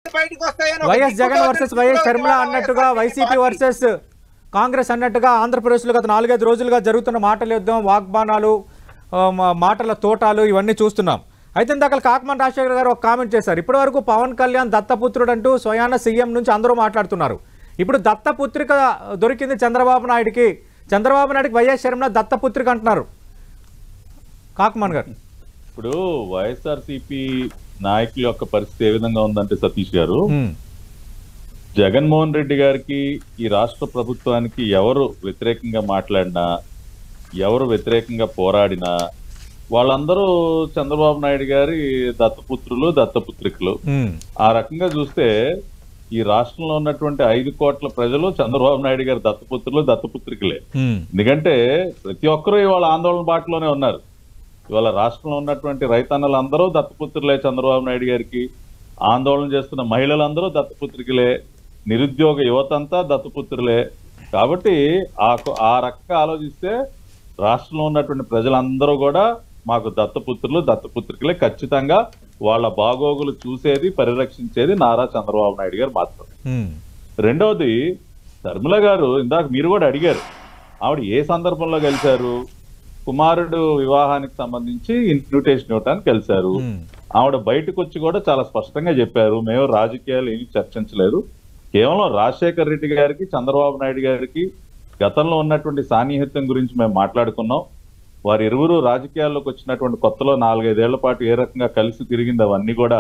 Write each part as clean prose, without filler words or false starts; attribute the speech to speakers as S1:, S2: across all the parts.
S1: YS Jagan versus YS Sharmila అన్నట్టుగా YCP versus Congress అన్నట్టుగా ఆంధ్రప్రదేశ్లో గత 4-5 రోజులుగా జరుగుతున్న మాటల యుద్ధం, వాగ్బానాలు, మాటల తోటాలు ఇవన్నీ చూస్తున్నాం. అయితే ఇందాక కాకమాన్ రాజశేఖర్ గారు ఒక కామెంట్ చేశారు. ఇప్పటి వరకు పవన్ కళ్యాణ్ దత్తపుత్రుడు అంటూ స్వయాన సీఎం నుంచి అందరూ మాట్లాడుతున్నారు. ఇప్పుడు దత్తపుత్రిక దొరికింది చంద్రబాబు నాయుడికి. చంద్రబాబు నాయుడికి వైఎస్ షర్మిల దత్తపుత్రిక అంటున్నారు. కాకమాన్ గారు,
S2: ఇప్పుడు వైఎస్ఆర్సీపీ నాయకుల యొక్క పరిస్థితి ఏ విధంగా ఉందంటే సతీష్ గారు, జగన్మోహన్ రెడ్డి గారికి ఈ రాష్ట్ర ప్రభుత్వానికి ఎవరు వ్యతిరేకంగా మాట్లాడినా, ఎవరు వ్యతిరేకంగా పోరాడినా వాళ్ళందరూ చంద్రబాబు నాయుడు గారి దత్తపుత్రులు, దత్తపుత్రికలు. ఆ రకంగా చూస్తే ఈ రాష్ట్రంలో ఉన్నటువంటి 5 కోట్ల ప్రజలు చంద్రబాబు నాయుడు గారి దత్తపుత్రులు, దత్తపుత్రికలే. ఎందుకంటే ప్రతి ఒక్కరూ ఇవాళ ఆందోళన బాటలోనే ఉన్నారు. ఇవాళ రాష్ట్రంలో ఉన్నటువంటి రైతన్నలందరూ దత్తపుత్రులే చంద్రబాబు నాయుడు గారికి, ఆందోళన చేస్తున్న మహిళలందరూ దత్తపుత్రికలే, నిరుద్యోగ యువతంతా దత్తపుత్రులే. కాబట్టి ఆ రకంగా ఆలోచిస్తే రాష్ట్రంలో ఉన్నటువంటి ప్రజలందరూ కూడా మాకు దత్తపుత్రులు, దత్తపుత్రికలే. ఖచ్చితంగా వాళ్ళ బాగోగులు చూసేది, పరిరక్షించేది నారా చంద్రబాబు నాయుడు గారు మాత్రం. రెండవది, షర్మిల గారు ఇందాక మీరు కూడా అడిగారు, ఆవిడ ఏ సందర్భంలో కలిశారు? కుమారుడు వివాహానికి సంబంధించి ఇన్విటేషన్ ఇవ్వడానికి కలిశారు. ఆవిడ బయటకు వచ్చి కూడా చాలా స్పష్టంగా చెప్పారు, మేము రాజకీయాలు ఏమీ చర్చించలేదు, కేవలం రాజశేఖర్ రెడ్డి గారికి, చంద్రబాబు నాయుడు గారికి గతంలో ఉన్నటువంటి సాన్నిహిత్యం గురించి మేము మాట్లాడుకున్నాం. వారి ఇరువురు రాజకీయాల్లోకి వచ్చినటువంటి కొత్తలో 4-5 ఏళ్ల పాటు ఏ రకంగా కలిసి తిరిగింది అవన్నీ కూడా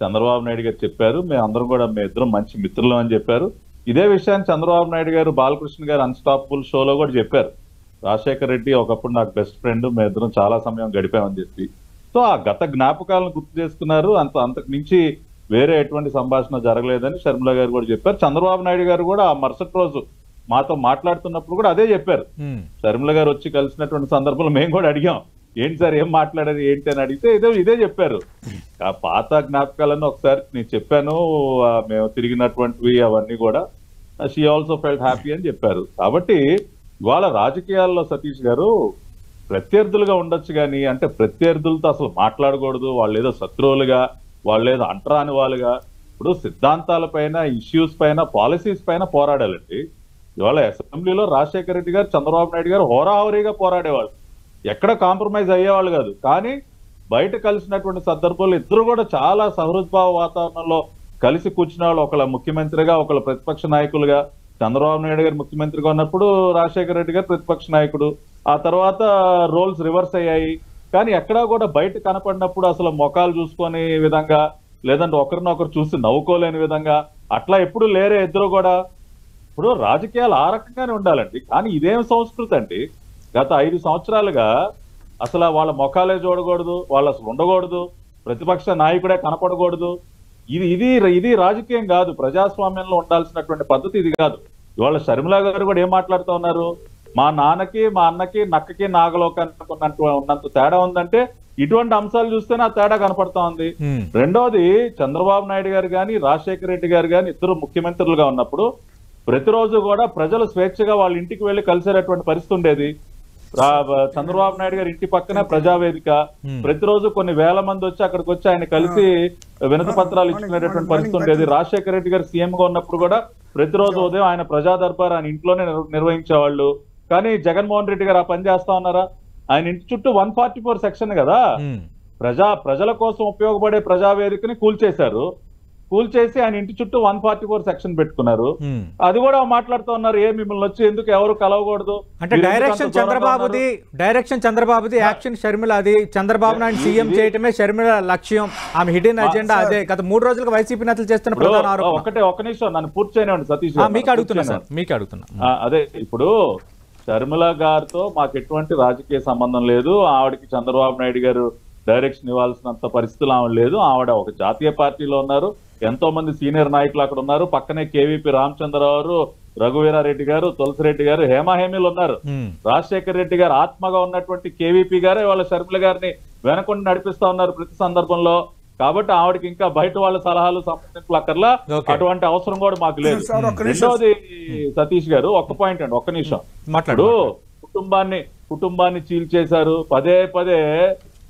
S2: చంద్రబాబు నాయుడు గారు చెప్పారు. మేమందరం కూడా మీ ఇద్దరం మంచి మిత్రులం అని చెప్పారు. ఇదే విషయాన్ని చంద్రబాబు నాయుడు గారు బాలకృష్ణ గారు అన్స్టాపబుల్ షోలో కూడా చెప్పారు. రాజశేఖర్ రెడ్డి ఒకప్పుడు నాకు బెస్ట్ ఫ్రెండ్, మేము ఇద్దరం చాలా సమయం గడిపామని చెప్పి. సో ఆ గత జ్ఞాపకాలను గుర్తు చేసుకున్నారు. అంతకు మించి వేరే ఎటువంటి సంభాషణ జరగలేదని షర్మిల గారు కూడా చెప్పారు. చంద్రబాబు నాయుడు గారు కూడా ఆ మరుసటి రోజు మాతో మాట్లాడుతున్నప్పుడు కూడా అదే చెప్పారు. షర్మిల గారు వచ్చి కలిసినటువంటి సందర్భంలో మేము కూడా అడిగాం, ఏంటి సార్ ఏం మాట్లాడారు ఏంటి అని అడిగితే ఇదే చెప్పారు. ఆ పాత జ్ఞాపకాలను ఒకసారి నేను చెప్పాను, మేము తిరిగినటువంటివి అవన్నీ కూడా. షీ ఆల్సో ఫెల్ట్ హ్యాపీ అని చెప్పారు. కాబట్టి ఇవాళ రాజకీయాల్లో సతీష్ గారు ప్రత్యర్థులుగా ఉండొచ్చు కానీ, అంటే ప్రత్యర్థులతో అసలు మాట్లాడకూడదు, వాళ్ళు ఏదో శత్రువులుగా, వాళ్ళు ఏదో అంటరాని వాళ్ళుగా. ఇప్పుడు సిద్ధాంతాల పైన, ఇష్యూస్ పైన, పాలసీస్ పైన పోరాడాలండి. ఇవాళ అసెంబ్లీలో రాజశేఖర రెడ్డి గారు, చంద్రబాబు నాయుడు గారు హోరాహోరీగా పోరాడేవాళ్ళు, ఎక్కడ కాంప్రమైజ్ అయ్యేవాళ్ళు కాదు. కానీ బయట కలిసినటువంటి సందర్భంలో ఇద్దరు కూడా చాలా సహృద్భావ వాతావరణంలో కలిసి కూర్చున్న వాళ్ళు, ఒకళ్ళ ముఖ్యమంత్రిగా, ఒకళ్ళ ప్రతిపక్ష నాయకులుగా. చంద్రబాబు నాయుడు గారు ముఖ్యమంత్రిగా ఉన్నప్పుడు రాజశేఖర రెడ్డి గారు ప్రతిపక్ష నాయకుడు. ఆ తర్వాత రోల్స్ రివర్స్ అయ్యాయి. కానీ ఎక్కడా కూడా బయట కనపడినప్పుడు అసలు ముఖాలు చూసుకునే విధంగా, లేదంటే ఒకరినొకరు చూసి నవ్వుకోలేని విధంగా అట్లా ఎప్పుడు లేరే ఇద్దరు కూడా. ఇప్పుడు రాజకీయాలు ఆ రకంగానే ఉండాలండి. కానీ ఇదేం సంస్కృతి అండి? గత 5 సంవత్సరాలుగా అసలు వాళ్ళ ముఖాలే చూడకూడదు, వాళ్ళు అసలు ఉండకూడదు, ప్రతిపక్ష నాయకుడే కనపడకూడదు. ఇది రాజకీయం కాదు, ప్రజాస్వామ్యంలో ఉండాల్సినటువంటి పద్ధతి ఇది కాదు. ఇవాళ షర్మిల గారు కూడా ఏం మాట్లాడుతూ ఉన్నారు, మా నాన్నకి, మా అన్నకి, నక్కకి, నాగలోకానికి ఉన్నంత తేడా ఉందంటే ఇటువంటి అంశాలు చూస్తేనే ఆ తేడా కనపడతా ఉంది. రెండోది, చంద్రబాబు నాయుడు గారు కానీ, రాజశేఖర రెడ్డి గారు కానీ ఇద్దరు ముఖ్యమంత్రులుగా ఉన్నప్పుడు ప్రతిరోజు కూడా ప్రజలు స్వేచ్ఛగా వాళ్ళ ఇంటికి వెళ్లి కలిసేటటువంటి పరిస్థితి ఉండేది. చంద్రబాబు నాయుడు గారి ఇంటి పక్కనే ప్రజావేదిక, ప్రతిరోజు కొన్ని వేల మంది వచ్చి అక్కడికి వచ్చి ఆయన కలిసి వినతి పత్రాలు ఇచ్చుకునేటటువంటి పరిస్థితి ఉండేది. రాజశేఖర రెడ్డి గారు సీఎం గా ఉన్నప్పుడు కూడా ప్రతిరోజు ఉదయం ఆయన ప్రజా దర్బార్ ఆయన ఇంట్లోనే నిర్వహించేవాళ్ళు. కానీ జగన్మోహన్ రెడ్డి గారు ఆ పని చేస్తా ఉన్నారా? ఆయన ఇంటి చుట్టూ 144 సెక్షన్ కదా, ప్రజల కోసం ఉపయోగపడే ప్రజావేదికని కూల్చేశారు. కూల్చేసి ఆయన ఇంటి చుట్టూ 144 సెక్షన్ పెట్టుకున్నారు. అది కూడా మాట్లాడుతూ ఉన్నారు, మిమ్మల్ని వచ్చి ఎందుకు ఎవరు కలవకూడదు
S1: అంటే. డైరెక్షన్ చంద్రబాబుది, యాక్షన్ షర్మిలది. చంద్రబాబు నాయుడు సీఎం చేయటమే షర్మిల లక్ష్యం, ఆమె హిడెన్ అజెండా అదే. గత 3 రోజులుగా వైసీపీ నేతలు చేస్తున్న ప్రధాన ఆరోపణ.
S2: ఒక నిమిషం నన్ను పూర్తి చేయనివ్వండి సతీష్.
S1: మీకు అడుగుతున్నా.
S2: అదే, ఇప్పుడు షర్మిల గారితో మాకు ఎటువంటి రాజకీయ సంబంధం లేదు. ఆవిడకి చంద్రబాబు నాయుడు గారు డైరెక్షన్ ఇవ్వాల్సినంత పరిస్థితులు ఆవిడ లేదు. ఆవిడ ఒక జాతీయ పార్టీలో ఉన్నారు, ఎంతో మంది సీనియర్ నాయకులు అక్కడ ఉన్నారు. పక్కనే కేవీపీ రామచంద్రరావు, రఘువీరారెడ్డి గారు, తులసిరెడ్డి గారు, హేమాహేమీలు ఉన్నారు. రాజశేఖర రెడ్డి గారు ఆత్మగా ఉన్నటువంటి కేవీపీ గారే వాళ్ళ షర్మిల గారిని వెనకుండా నడిపిస్తా ఉన్నారు ప్రతి సందర్భంలో. కాబట్టి ఆవిడకి ఇంకా బయట వాళ్ళ సలహాలు సంప్రదింపులు అక్కర్లా, అటువంటి అవసరం కూడా మాకు లేదు. రెండోది సతీష్ గారు, ఒక్క పాయింట్ అండి, ఒక్క నిమిషం. ఇప్పుడు కుటుంబాన్ని చీల్చేశారు. పదే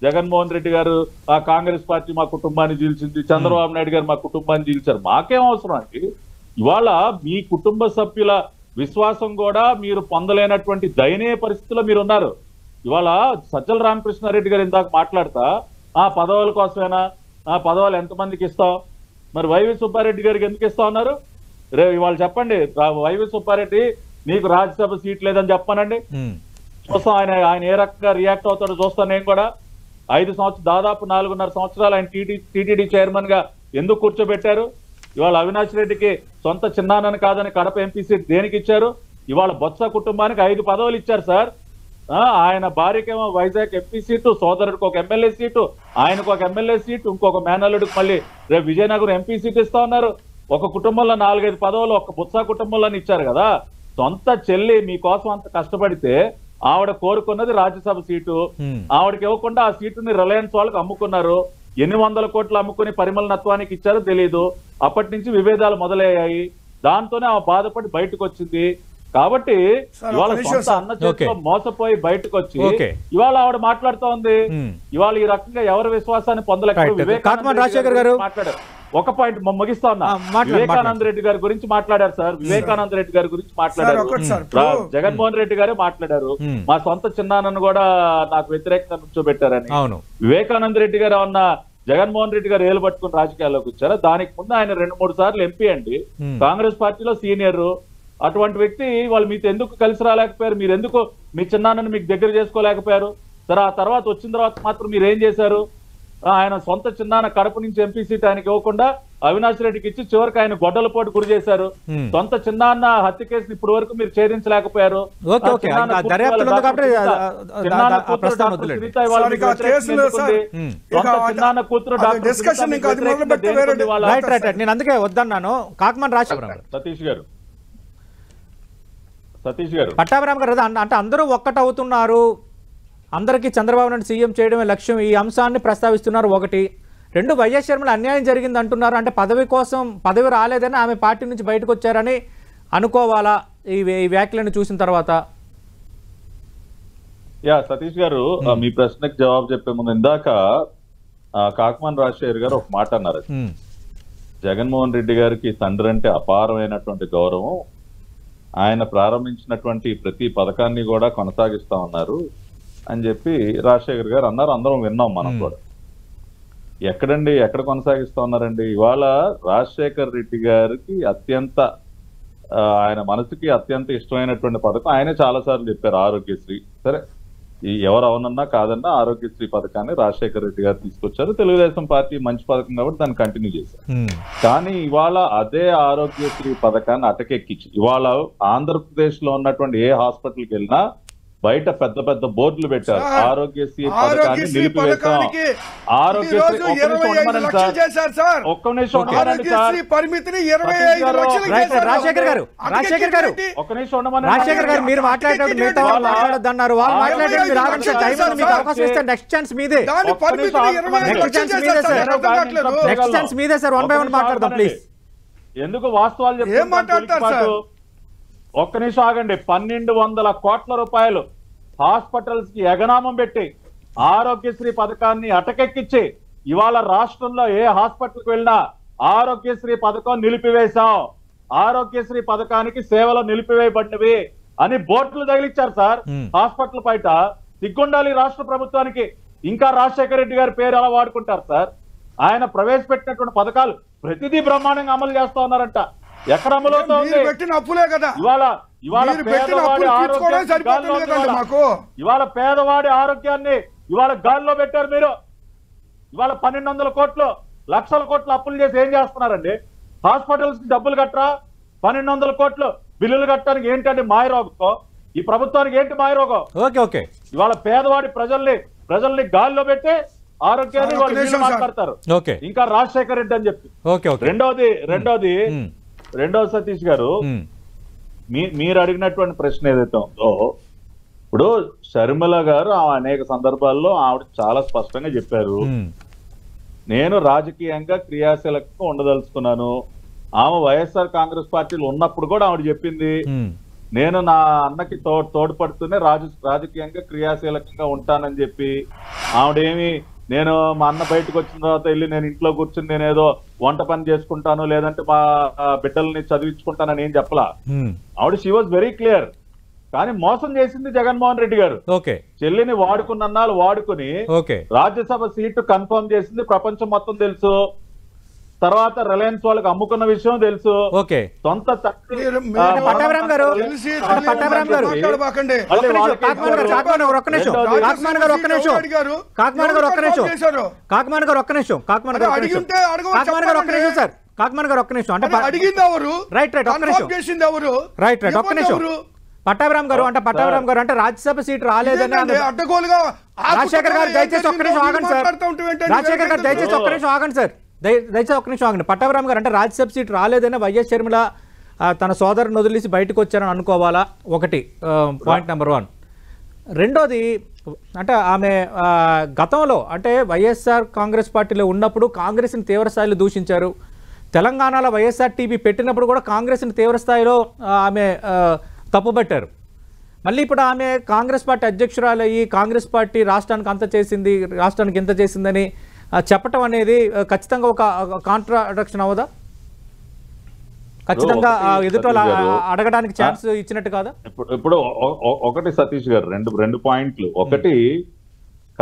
S2: జగన్మోహన్ రెడ్డి గారు ఆ కాంగ్రెస్ పార్టీ మా కుటుంబాన్ని చీల్చింది, చంద్రబాబు నాయుడు గారు మా కుటుంబాన్ని చీల్చారు. మాకేం అవసరం అండి? ఇవాళ మీ కుటుంబ సభ్యుల విశ్వాసం కూడా మీరు పొందలేనటువంటి దయనీయ పరిస్థితిలో మీరు ఉన్నారు. ఇవాళ సజ్జల రామకృష్ణారెడ్డి గారు ఇందాక మాట్లాడతా ఆ పదవుల కోసమేనా, ఆ పదవులు ఎంతమందికి ఇస్తావు, మరి వైవి సుబ్బారెడ్డి గారికి ఎందుకు ఇస్తా ఉన్నారు? ఇవాళ చెప్పండి, వైవి సుబ్బారెడ్డి నీకు రాజ్యసభ సీట్ లేదని చెప్పానండి. చూస్తాం ఆయన ఏ రకంగా రియాక్ట్ అవుతాడో చూస్తాను నేను కూడా. 5 సంవత్సరాలు దాదాపు 4.5 సంవత్సరాలు ఆయన టీటీడీ చైర్మన్ గా ఎందుకు కూర్చోబెట్టారు? ఇవాళ అవినాష్ రెడ్డికి సొంత చిన్నానని కాదని కడప ఎంపీ సీట్ దేనికి ఇచ్చారు? ఇవాళ బొత్స కుటుంబానికి 5 పదవులు ఇచ్చారు సార్. ఆయన భార్యకేమో వైజాగ్ ఎంపీ సీటు, సోదరుడికి ఒక ఎమ్మెల్యే సీటు, ఆయనకు ఒక ఎమ్మెల్యే సీటు, ఇంకొక మేనల్లుడికి మళ్ళీ రేపు విజయనగరం ఎంపీ సీట్ ఇస్తా ఉన్నారు. ఒక కుటుంబంలో 4-5 పదవులు ఒక బొత్స కుటుంబంలోనే ఇచ్చారు కదా. సొంత చెల్లి మీకోసం అంత కష్టపడితే ఆవిడ కోరుకున్నది రాజ్యసభ సీటు, ఆవిడకి ఇవ్వకుండా ఆ సీటుని రిలయన్స్ వాళ్ళకి అమ్ముకున్నారు. 800 కోట్లు అమ్ముకుని పరిమళ నత్వానికి ఇచ్చారో తెలియదు. అప్పటి నుంచి విభేదాలు మొదలయ్యాయి. దాంతోనే ఆమె బాధపడి బయటకు వచ్చింది. కాబట్టి ఇవాళ సొంత అన్న చేతిలో మోసపోయి బయటకు వచ్చి ఇవాళ ఆవిడ మాట్లాడుతూ ఉంది. ఇవాళ ఈ రకంగా ఎవరి విశ్వాసాన్ని పొందలేక మాట్లాడారు. ఒక పాయింట్ ముగిస్తా ఉన్నా. వివేకానంద రెడ్డి గారి గురించి మాట్లాడారు సార్. వివేకానంద రెడ్డి గారి గురించి మాట్లాడారు. జగన్మోహన్ రెడ్డి గారే మాట్లాడారు. మా సొంత చిన్నాన్నను కూడా నాకు వ్యతిరేకంగా కూర్చోబెట్టారని. వివేకానంద రెడ్డి గారు ఏమన్నా జగన్మోహన్ రెడ్డి గారు ఏలు పట్టుకుని రాజకీయాల్లోకి వచ్చారా? దానికి ముందు ఆయన 2-3 సార్లు ఎంపీ అండి, కాంగ్రెస్ పార్టీలో సీనియర్. అటువంటి వ్యక్తి వాళ్ళు మీతో ఎందుకు కలిసి రాలేకపోయారు? మీరు ఎందుకు మీ చిన్నాన్నని మీకు దగ్గర చేసుకోలేకపోయారు? సరే, ఆ తర్వాత వచ్చిన తర్వాత మాత్రం మీరు ఏం చేశారు? ఆయన సొంత చిన్నాన్న కడప నుంచి ఎంపీ సీట్ ఆయనకి ఇవ్వకుండా అవినాష్ రెడ్డికి ఇచ్చి చివరికి ఆయన గొడ్డల పోటు గురి చేశారు. సొంత చిన్నాన్న హత్య కేసుని ఇప్పటి వరకు మీరు ఛేదించలేకపోయారు. చిన్నాన్న కూతురు
S1: నేను అందుకే వద్దన్నాను. కాకమన్ రాజశేఖర్
S2: సతీష్ గారు
S1: పట్టాభిరామ్ గారు అంటే అందరూ ఒక్కటవుతున్నారు, అందరికీ చంద్రబాబు నాయుడు సీఎం చేయడమే లక్ష్యం, ఈ అంశాన్ని ప్రస్తావిస్తున్నారు. 1. 2 వైఎస్ షర్మిల అన్యాయం జరిగింది అంటున్నారు. అంటే పదవి రాలేదని ఆమె పార్టీ నుంచి బయటకు వచ్చారని అనుకోవాలా ఈ వ్యాఖ్యలను చూసిన తర్వాత?
S2: సతీష్ గారు, మీ ప్రశ్నకు జవాబు చెప్పే ముందు ఇందాక కాకమాన్ రాజశేఖర్ గారు ఒక మాట అన్నారు. జగన్మోహన్ రెడ్డి గారికి తండ్రి అంటే అపారమైనటువంటి గౌరవం, ఆయన ప్రారంభించినటువంటి ప్రతి పథకాన్ని కూడా కొనసాగిస్తా ఉన్నారు అని చెప్పి రాజశేఖర్ గారు అన్నారు. అందరం విన్నాం మనం కూడా. ఎక్కడ కొనసాగిస్తా ఉన్నారండి? ఇవాళ రాజశేఖర్ రెడ్డి గారికి ఆయన మనసుకి అత్యంత ఇష్టమైనటువంటి పథకం ఆయనే చాలా సార్లు చెప్పారు, ఆరోగ్యశ్రీ. సరే, ఎవరు అవునన్నా కాదన్నా ఆరోగ్యశ్రీ పథకాన్ని రాజశేఖర్ రెడ్డి గారు తీసుకొచ్చారు. తెలుగుదేశం పార్టీ మంచి పథకం కాబట్టి దాన్ని కంటిన్యూ చేశారు. కానీ ఇవాళ అదే ఆరోగ్యశ్రీ పథకాన్ని అటకెక్కించి ఇవాళ ఆంధ్రప్రదేశ్ లో ఉన్నటువంటి ఏ హాస్పిటల్కి వెళ్ళినా బయట పెద్ద పెద్ద బోర్డులు పెట్టారు, ఆరోగ్యశ్రీ పథకాన్ని నిలిపివేస్తాం.
S1: మీరు మాట్లాడద్దన్నారు, వాళ్ళు మాట్లాడేది నెక్స్ట్ ఛాన్స్ మీదే. నెక్స్ట్ ఛాన్స్ మీదే సార్. 1 by 1 మాట్లాడదాం ప్లీజ్.
S2: ఎందుకు వాస్తవాలు చెప్తారు? ఒక్క నిమిషం ఆగండి. 1200 కోట్ల రూపాయలు హాస్పిటల్స్ కి ఎగనామం పెట్టి ఆరోగ్యశ్రీ పథకాన్ని అటకెక్కించి ఇవాళ రాష్ట్రంలో ఏ హాస్పిటల్కి వెళ్ళినా ఆరోగ్యశ్రీ పథకం నిలిపివేశాం, ఆరోగ్యశ్రీ పథకానికి సేవలు నిలిపివేయబడినవి అని బోర్డులు తగిలిచ్చారు సార్ హాస్పిటల్ బయట. సిగ్గుండాలి రాష్ట్ర ప్రభుత్వానికి. ఇంకా రాజశేఖర రెడ్డి గారి పేరు ఎలా వాడుకుంటారు సార్? ఆయన ప్రవేశపెట్టినటువంటి పథకాలు ప్రతిదీ బ్రహ్మాండంగా అమలు చేస్తా ఉన్నారంట. ఎక్కడ అమలు అవుతుంది? ఇవాళ పేదవాడి ఆరోగ్యాన్ని ఇవాళ గాల్లో పెట్టారు మీరు. ఇవాళ 1200 కోట్లు, లక్షల కోట్లు అప్పులు చేసి ఏం చేస్తున్నారండి? హాస్పిటల్స్ కి డబ్బులు కట్టరా? 1200 కోట్లు బిల్లులు కట్టడానికి ఏంటంటే మాయరోగం? ఈ ప్రభుత్వానికి ఏంటి మాయరోగం? ఇవాళ పేదవాడి ప్రజల్ని గాల్లో పెట్టి ఆరోగ్యాన్ని వాళ్ళు మాట్లాడతారు. ఇంకా రాజశేఖర రెడ్డి అని చెప్పి. రెండోది సతీష్ గారు, మీరు అడిగినటువంటి ప్రశ్న ఏదైతే ఉందో, ఇప్పుడు షర్మిల గారు అనేక సందర్భాల్లో ఆవిడ చాలా స్పష్టంగా చెప్పారు, నేను రాజకీయంగా క్రియాశీలకంగా ఉండదలుచుకున్నాను. ఆమె వైఎస్ఆర్ కాంగ్రెస్ పార్టీలో ఉన్నప్పుడు కూడా ఆవిడ చెప్పింది, నేను నా అన్నకి తోడ్పడుతూనే రాజకీయంగా క్రియాశీలకంగా ఉంటానని చెప్పి ఆవిడేమి నేను మా అన్న బయటకు వచ్చిన తర్వాత వెళ్ళి నేను ఇంట్లో కూర్చుని నేను ఏదో వంట పని చేసుకుంటాను లేదంటే మా బిడ్డల్ని చదివించుకుంటానని ఏం చెప్పలా. ఆవిడ షీ వాజ్ వెరీ క్లియర్. కానీ మోసం చేసింది జగన్మోహన్ రెడ్డి గారు. చెల్లిని వాడుకున్నాళ్ళు వాడుకుని రాజ్యసభ సీటు కన్ఫర్మ్ చేసింది ప్రపంచం మొత్తం తెలుసు. తర్వాత రిలయన్స్ వాళ్ళకి అమ్ముకున్న విషయం తెలుసు. సొంత
S1: పట్టాభిరామ్ గారు అంటే రాజ్యసభ సీట్ రాలేదని రాజశేఖర్ గారు దయచేసి ఒక్క నిమిషం ఆగండి సార్. రాజశేఖర్ గారు దయచేసి ఒక్క నిమిషం ఆగండి సార్. దయచేసి ఒక్క నిమిషం ఆగండి. పట్టాభిరామ్ గారు అంటే రాజ్యసభ సీట్ రాలేదని వైఎస్ షర్మిల తన సోదరుని వదిలేసి బయటకు వచ్చారని అనుకోవాలా? ఒకటి పాయింట్ నెంబర్ 1. రెండోది అంటే ఆమె గతంలో అంటే వైఎస్ఆర్ కాంగ్రెస్ పార్టీలో ఉన్నప్పుడు కాంగ్రెస్ని తీవ్రస్థాయిలో దూషించారు. తెలంగాణలో వైఎస్ఆర్ టీపీ పెట్టినప్పుడు కూడా కాంగ్రెస్ని తీవ్రస్థాయిలో ఆమె తప్పుపట్టారు. మళ్ళీ ఇప్పుడు ఆమె కాంగ్రెస్ పార్టీ అధ్యక్షురాలు అయ్యి కాంగ్రెస్ పార్టీ రాష్ట్రానికి అంత చేసింది, రాష్ట్రానికి ఇంత చేసిందని చెప్పటం అనేది ఖచ్చితంగా ఒక కాంట్రాడిక్షన్ అవ్వదా? ఖచ్చితంగా ఎదుట అడగడానికి ఛాన్స్ ఇచ్చినట్టు కాదా?
S2: ఇప్పుడు ఒకటి సతీష్ గారు రెండు పాయింట్లు. ఒకటి,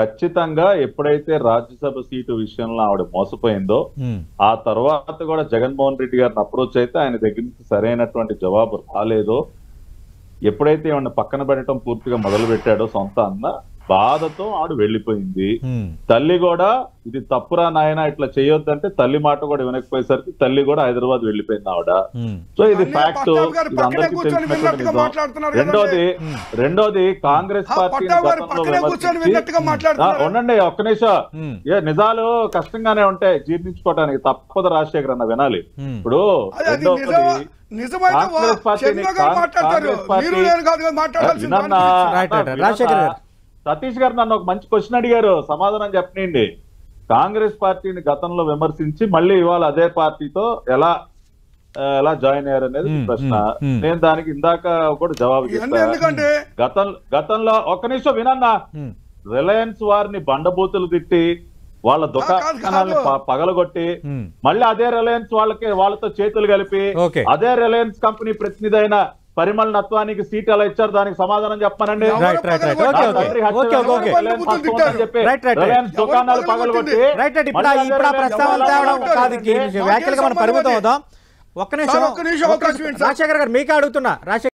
S2: ఖచ్చితంగా ఎప్పుడైతే రాజ్యసభ సీటు విషయంలో ఆవిడ మోసపోయిందో ఆ తర్వాత కూడా జగన్మోహన్ రెడ్డి గారిని అప్రోచ్ అయితే ఆయన దగ్గర నుంచి సరైనటువంటి జవాబు రాలేదో, ఎప్పుడైతే ఏమన్నా పక్కన పెట్టడం పూర్తిగా మొదలు పెట్టాడో సొంత అన్న బాధతో ఆవిడ వెళ్ళిపోయింది. తల్లి కూడా ఇది తప్పురా నాయన ఇట్లా చేయొద్దంటే తల్లి మాట కూడా వినకపోయేసరికి తల్లి కూడా హైదరాబాద్ వెళ్ళిపోయింది ఆవిడ. సో ఇది ఫ్యాక్ట్, ఇది అందరికీ తెలిసినటువంటి నిజం. రెండోది కాంగ్రెస్ పార్టీ ఉండండి ఒక్క నిమిషం. నిజాలు కష్టంగానే ఉంటాయి జీర్ణించుకోవడానికి, తప్పదు రాజశేఖర్ అన్న వినాలి. ఇప్పుడు సతీష్ గారు నన్ను ఒక మంచి క్వశ్చన్ అడిగారు, సమాధానం చెప్పనండి. కాంగ్రెస్ పార్టీని గతంలో విమర్శించి మళ్ళీ ఇవాళ అదే పార్టీతో ఎలా జాయిన్ అయ్యారు అనేది ప్రశ్న. నేను దానికి ఇందాక కూడా జవాబు చెప్తాను. గతంలో ఒక్క నిమిషం వినన్నా, రిలయన్స్ వారిని బండబూతులు తిట్టి వాళ్ళ దుకాణాలను పగలగొట్టి మళ్ళీ అదే రిలయన్స్ వాళ్ళతో చేతులు కలిపి అదే రిలయన్స్ కంపెనీ ప్రతినిధి అయిన పరిమళ నత్వానికి సీట్ ఎలా ఇచ్చారు దానికి సమాధానం చెప్పానండి. రిలయన్స్ దుకాణాలు పగలగొట్టి
S1: పరిమితం అవుదాం. ఒక్క నిమిషం రాజశేఖర్ గారు మీకే అడుగుతున్నా.